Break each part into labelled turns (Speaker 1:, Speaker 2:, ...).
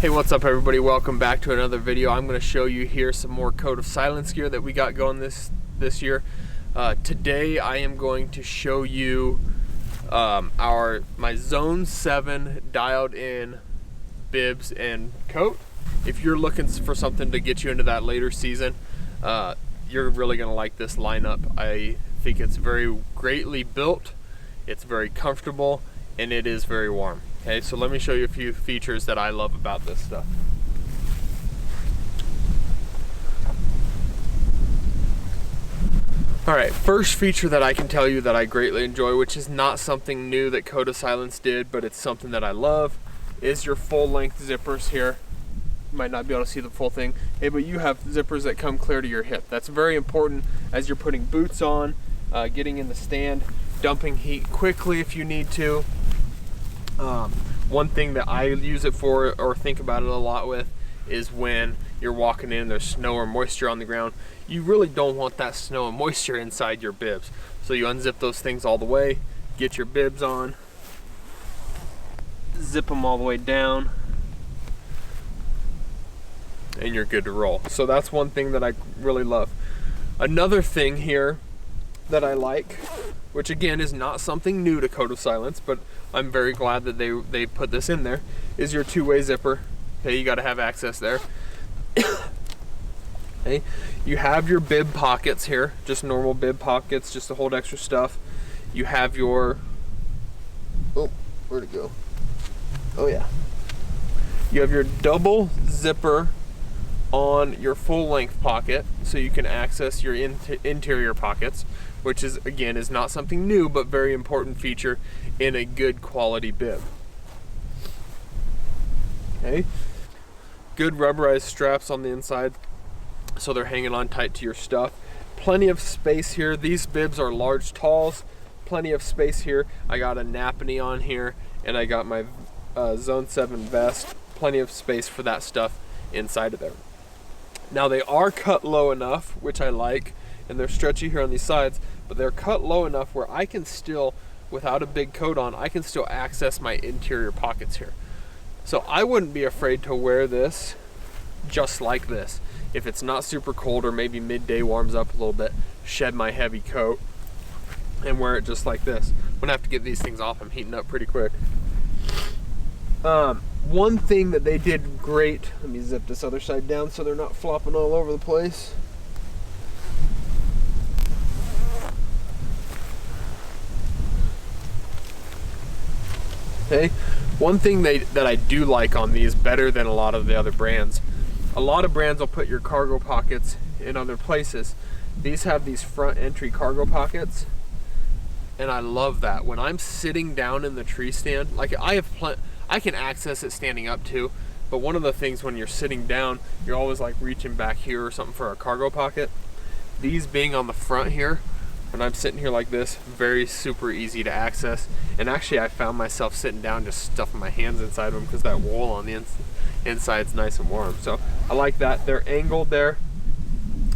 Speaker 1: Hey, what's up everybody? Welcome back to another video. I'm going to show you here some more Code of Silence gear that we got going this year. Today I am going to show you my Zone 7 dialed in bibs and coat. If you're looking for something to get you into that later season, you're really going to like this lineup. I think it's very greatly built, it's very comfortable, and it is very warm. Okay, so let me show you a few features that I love about this stuff. Alright, first feature that I can tell you that I greatly enjoy, which is not something new that Code of Silence did, but it's something that I love, is your full length zippers here. You might not be able to see the full thing, hey, but you have zippers that come clear to your hip. That's very important as you're putting boots on, getting in the stand, dumping heat quickly if you need to. One thing that I use it for, or think about it a lot with, is when you're walking in, there's snow or moisture on the ground. You really don't want that snow and moisture inside your bibs. So you unzip those things all the way, get your bibs on, zip them all the way down, and you're good to roll. So that's one thing that I really love. Another thing here that I like, which again is not something new to Code of Silence, but I'm very glad that they put this in there, is your two-way zipper. Okay, you got to have access there. Okay, you have your bib pockets here, just normal bib pockets, just to hold extra stuff. You have your, oh, where'd it go? Oh yeah. You have your double zipper on your full length pocket, so you can access your interior pockets, which is, again, is not something new, but very important feature in a good quality bib. Okay, good rubberized straps on the inside, so they're hanging on tight to your stuff. Plenty of space here. These bibs are large talls, plenty of space here. I got a napney on here, and I got my Zone 7 vest. Plenty of space for that stuff inside of there. Now they are cut low enough, which I like, and they're stretchy here on these sides, but they're cut low enough where I can still, without a big coat on, I can still access my interior pockets here. So I wouldn't be afraid to wear this just like this. If it's not super cold, or maybe midday warms up a little bit, shed my heavy coat and wear it just like this. I'm gonna have to get these things off. I'm heating up pretty quick. One thing that they did great, let me zip this other side down so they're not flopping all over the place. Okay, one thing that I do like on these better than a lot of the other brands, a lot of brands will put your cargo pockets in other places. These have these front entry cargo pockets, and I love that. When I'm sitting down in the tree stand, like I can access it standing up too, but one of the things when you're sitting down, you're always like reaching back here or something for a cargo pocket. These being on the front here, when I'm sitting here like this, very super easy to access. And actually I found myself sitting down just stuffing my hands inside them because that wool on the inside's nice and warm. So I like that. They're angled there,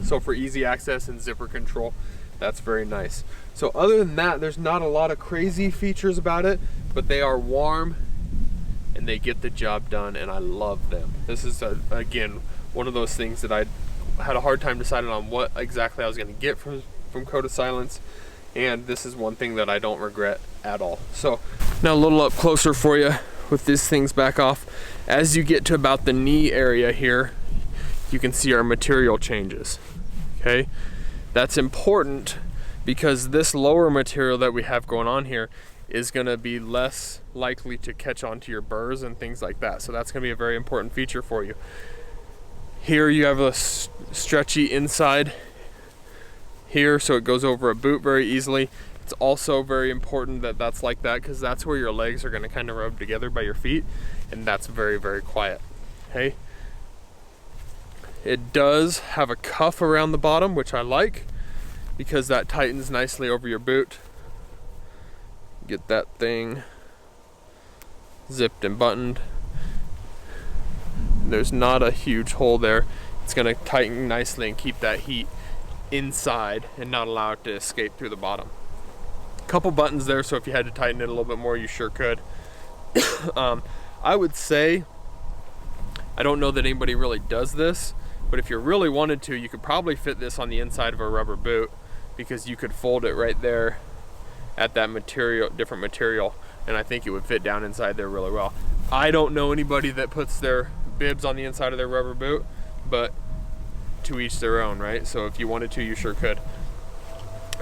Speaker 1: so for easy access and zipper control, that's very nice. So other than that, there's not a lot of crazy features about it, but they are warm and they get the job done, and I love them. This is again one of those things that I had a hard time deciding on what exactly I was going to get from Code of Silence, and this is one thing that I don't regret at all. So now a little up closer for you with these things back off. As you get to about the knee area here, you can see our material changes. Okay, that's important because this lower material that we have going on here is going to be less likely to catch onto your burrs and things like that. So that's going to be a very important feature for you. Here you have a stretchy inside here, so it goes over a boot very easily. It's also very important that that's like that, because that's where your legs are going to kind of rub together by your feet, and that's very, very quiet. Okay, it does have a cuff around the bottom, which I like because that tightens nicely over your boot. Get that thing zipped and buttoned. There's not a huge hole there. It's going to tighten nicely and keep that heat inside and not allow it to escape through the bottom. Couple buttons there, so if you had to tighten it a little bit more, you sure could. I would say I don't know that anybody really does this, but if you really wanted to, you could probably fit this on the inside of a rubber boot, because you could fold it right there at that material, different material, and I think it would fit down inside there really well. I don't know anybody that puts their bibs on the inside of their rubber boot, but to each their own, right? So if you wanted to, you sure could.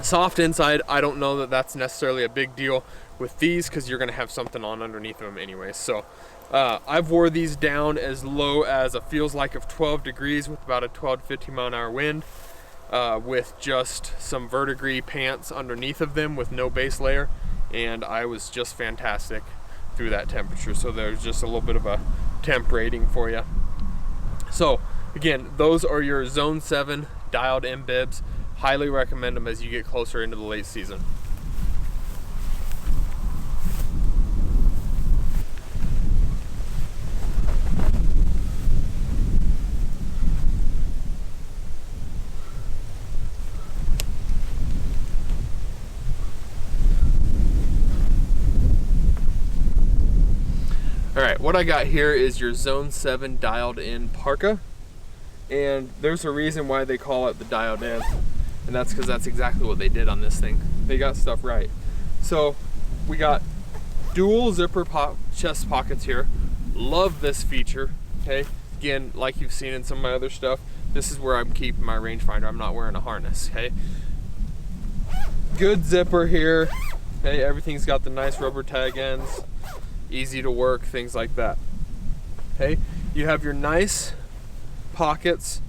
Speaker 1: Soft inside, I don't know that that's necessarily a big deal with these, because you're gonna have something on underneath them anyways. So I've wore these down as low as a feels like of 12 degrees with about a 12 to 15 mile an hour wind, with just some verdigris pants underneath of them with no base layer, and I was just fantastic through that temperature. So there's just a little bit of a temp rating for you. So again, those are your Zone 7 dialed in bibs. Highly recommend them as you get closer into the late season. All right, what I got here is your Zone 7 dialed in parka, and there's a reason why they call it the dialed in, and that's because that's exactly what they did on this thing. They got stuff right. So we got dual zipper chest pockets here. Love this feature, okay? Again, like you've seen in some of my other stuff, this is where I'm keeping my rangefinder. I'm not wearing a harness, okay? Good zipper here, okay? Everything's got the nice rubber tag ends, easy to work, things like that, okay? You have your nice pockets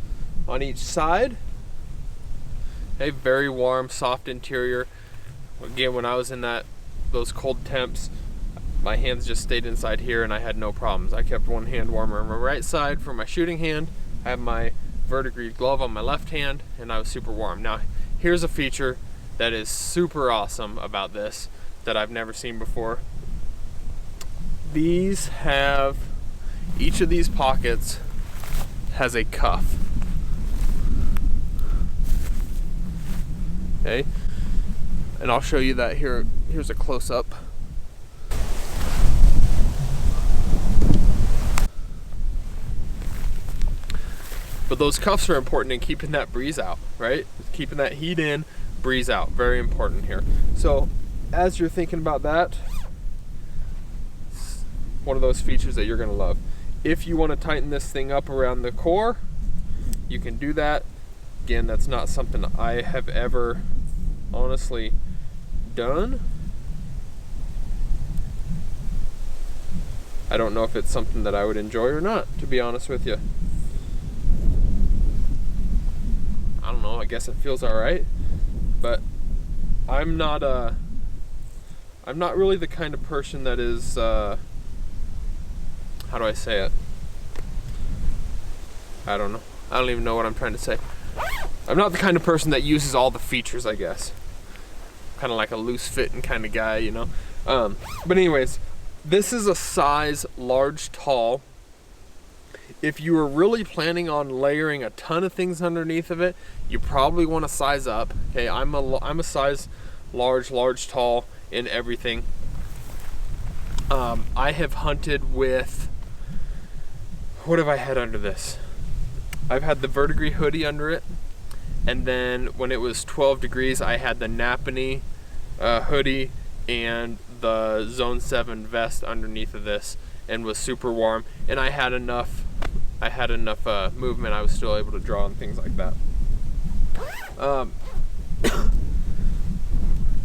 Speaker 1: on each side. Okay, very warm, soft interior. Again, when I was in those cold temps, my hands just stayed inside here and I had no problems. I kept one hand warmer on my right side for my shooting hand. I have my verdigris glove on my left hand, and I was super warm. Now, here's a feature that is super awesome about this that I've never seen before. These have, each of these pockets has a cuff. Okay, and I'll show you that here. Here's a close-up. But those cuffs are important in keeping that breeze out, right? Keeping that heat in, breeze out. Very important here. So as you're thinking about that, it's one of those features that you're gonna love. If you want to tighten this thing up around the core, you can do that. Again, that's not something I have ever honestly done. I don't know if it's something that I would enjoy or not, to be honest with you. I don't know, I guess it feels all right, but I'm not really the kind of person that is, how do I say it? I don't know. I don't even know what I'm trying to say. I'm not the kind of person that uses all the features, I guess. Kind of like a loose fitting kind of guy, you know? But anyways, this is a size large tall. If you were really planning on layering a ton of things underneath of it, you probably want to size up. Okay, I'm a size large tall in everything. I have hunted with, what have I had under this? I've had the verdigris hoodie under it, and then when it was 12 degrees, I had the Napany hoodie and the Zone 7 vest underneath of this, and was super warm. And I had enough movement. I was still able to draw and things like that.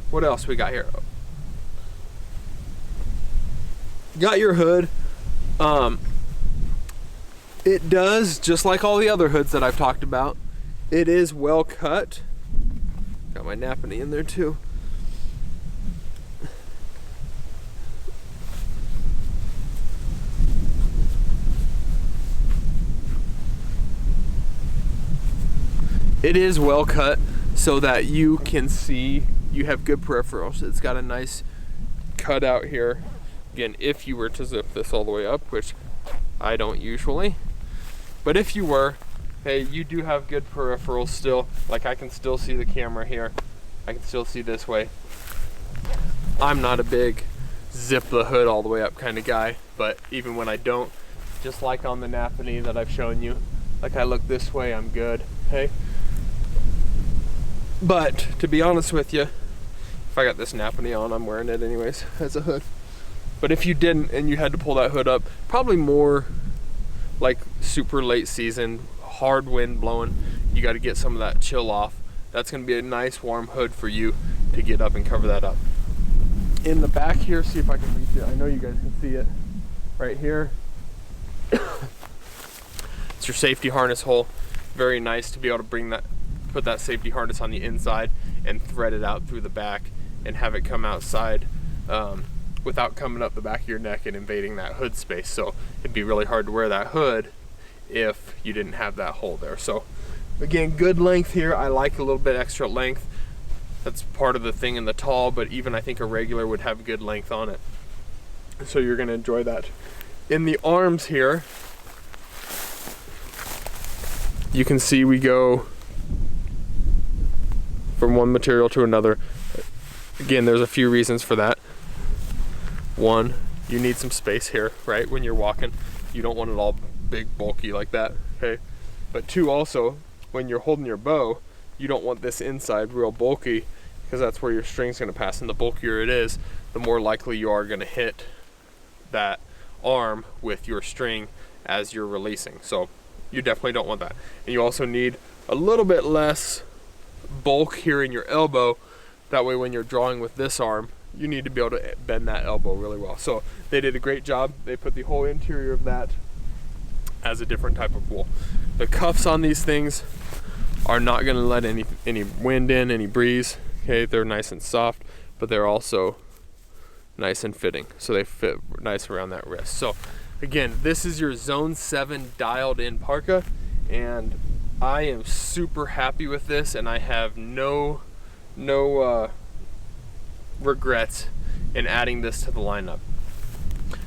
Speaker 1: What else we got here? Got your hood. It does, just like all the other hoods that I've talked about, it is well cut. Got my Napany in there too. It is well cut so that you can see, you have good peripherals. It's got a nice cut out here. Again, if you were to zip this all the way up, which I don't usually, but if you were, hey, you do have good peripherals still. Like, I can still see the camera here. I can still see this way. I'm not a big zip the hood all the way up kind of guy, but even when I don't, just like on the Napanee that I've shown you. Like I look this way, I'm good, okay? But to be honest with you, if I got this Napanee on, I'm wearing it anyways as a hood. But if you didn't and you had to pull that hood up, probably more like super late season, hard wind blowing, you got to get some of that chill off. That's going to be a nice warm hood for you to get up and cover that up. In the back here, see if I can reach it. I know you guys can see it right here. It's your safety harness hole. Very nice to be able to bring that, put that safety harness on the inside and thread it out through the back and have it come outside without coming up the back of your neck and invading that hood space. So it'd be really hard to wear that hood if you didn't have that hole there. So again, good length here. I like a little bit extra length. That's part of the thing in the tall, but even I think a regular would have good length on it. So you're gonna enjoy that. In the arms here, you can see we go from one material to another. Again, there's a few reasons for that. One, you need some space here, right? When you're walking, you don't want it all big, bulky like that, okay? But two, also, when you're holding your bow, you don't want this inside real bulky, because that's where your string's gonna pass, and the bulkier it is, the more likely you are gonna hit that arm with your string as you're releasing. So you definitely don't want that. And you also need a little bit less bulk here in your elbow. That way when you're drawing with this arm, you need to be able to bend that elbow really well. So they did a great job. They put the whole interior of that as a different type of wool. The cuffs on these things are not gonna let any wind in, any breeze. Okay, they're nice and soft, but they're also nice and fitting. So they fit nice around that wrist. So again, this is your Zone 7 dialed in parka, and I am super happy with this, and I have no regrets in adding this to the lineup.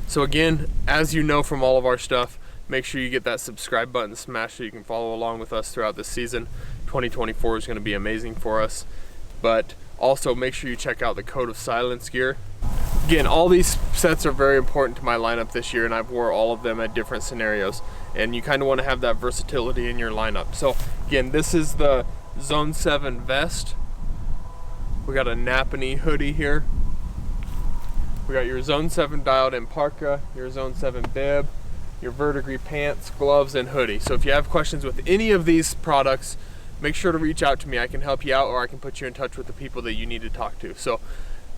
Speaker 1: So again, as you know from all of our stuff, make sure you get that subscribe button smashed so you can follow along with us throughout this season. 2024 is going to be amazing for us, but also make sure you check out the Code of Silence gear. Again, all these sets are very important to my lineup this year, and I've wore all of them at different scenarios, and you kind of want to have that versatility in your lineup. So again, this is the Zone 7 vest. We got a Napanee hoodie here. We got your Zone 7 dialed in parka, your Zone 7 bib, your verdigris pants, gloves, and hoodie. So if you have questions with any of these products, make sure to reach out to me. I can help you out, or I can put you in touch with the people that you need to talk to. So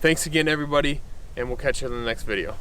Speaker 1: thanks again, everybody, and we'll catch you in the next video.